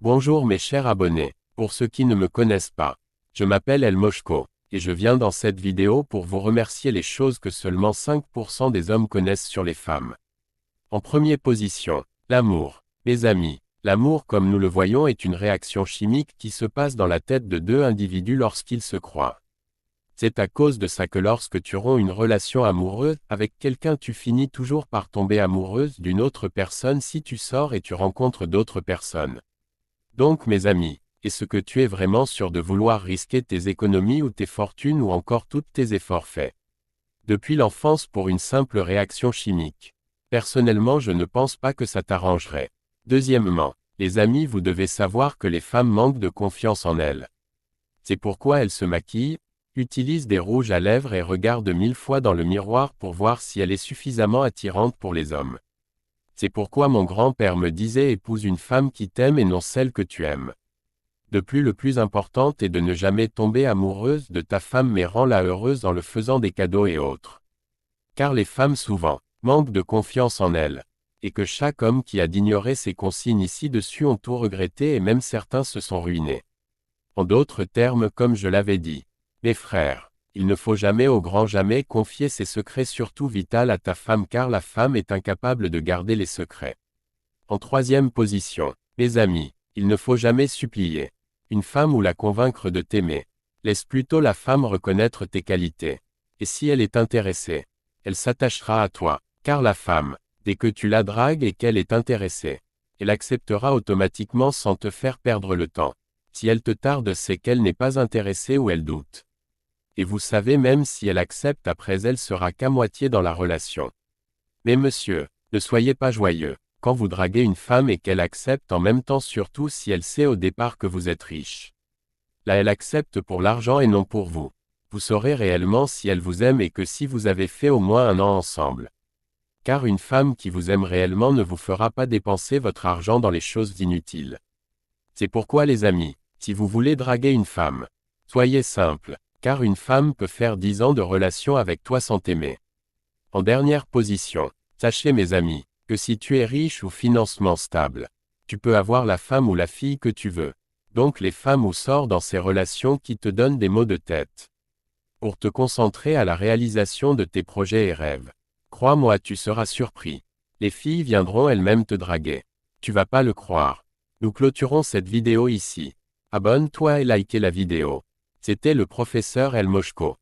Bonjour mes chers abonnés. Pour ceux qui ne me connaissent pas, je m'appelle El Moshko, et je viens dans cette vidéo pour vous remercier les choses que seulement 5% des hommes connaissent sur les femmes. En première position, l'amour. Mes amis, l'amour comme nous le voyons est une réaction chimique qui se passe dans la tête de deux individus lorsqu'ils se croient. C'est à cause de ça que lorsque tu romps une relation amoureuse avec quelqu'un, tu finis toujours par tomber amoureuse d'une autre personne si tu sors et tu rencontres d'autres personnes. Donc mes amis, est-ce que tu es vraiment sûr de vouloir risquer tes économies ou tes fortunes ou encore tous tes efforts faits depuis l'enfance pour une simple réaction chimique? Personnellement, je ne pense pas que ça t'arrangerait. Deuxièmement, les amis, vous devez savoir que les femmes manquent de confiance en elles. C'est pourquoi elles se maquillent, utilisent des rouges à lèvres et regardent 1000 fois dans le miroir pour voir si elle est suffisamment attirante pour les hommes. C'est pourquoi mon grand-père me disait: épouse une femme qui t'aime et non celle que tu aimes. De plus, le plus important est de ne jamais tomber amoureuse de ta femme mais rends-la heureuse en le faisant des cadeaux et autres. Car les femmes souvent manquent de confiance en elles. Et que chaque homme qui a d'ignorer ces consignes ici-dessus ont tout regretté et même certains se sont ruinés. En d'autres termes, comme je l'avais dit, mes frères, il ne faut jamais au grand jamais confier ses secrets surtout vitaux à ta femme car la femme est incapable de garder les secrets. En troisième position, mes amis, il ne faut jamais supplier une femme ou la convaincre de t'aimer. Laisse plutôt la femme reconnaître tes qualités. Et si elle est intéressée, elle s'attachera à toi, car la femme, dès que tu la dragues et qu'elle est intéressée, elle acceptera automatiquement sans te faire perdre le temps. Si elle te tarde, c'est qu'elle n'est pas intéressée ou elle doute. Et vous savez, même si elle accepte après, elle sera qu'à moitié dans la relation. Mais monsieur, ne soyez pas joyeux quand vous draguez une femme et qu'elle accepte en même temps, surtout si elle sait au départ que vous êtes riche. Là, elle accepte pour l'argent et non pour vous. Vous saurez réellement si elle vous aime et que si vous avez fait au moins 1 an ensemble. Car une femme qui vous aime réellement ne vous fera pas dépenser votre argent dans les choses inutiles. C'est pourquoi les amis, si vous voulez draguer une femme, soyez simple, car une femme peut faire 10 ans de relation avec toi sans t'aimer. En dernière position, sachez mes amis, que si tu es riche ou financièrement stable, tu peux avoir la femme ou la fille que tu veux. Donc les femmes ou sort dans ces relations qui te donnent des maux de tête. Pour te concentrer à la réalisation de tes projets et rêves. Crois-moi, tu seras surpris. Les filles viendront elles-mêmes te draguer. Tu vas pas le croire. Nous clôturons cette vidéo ici. Abonne-toi et likez la vidéo. C'était le professeur El Moshko.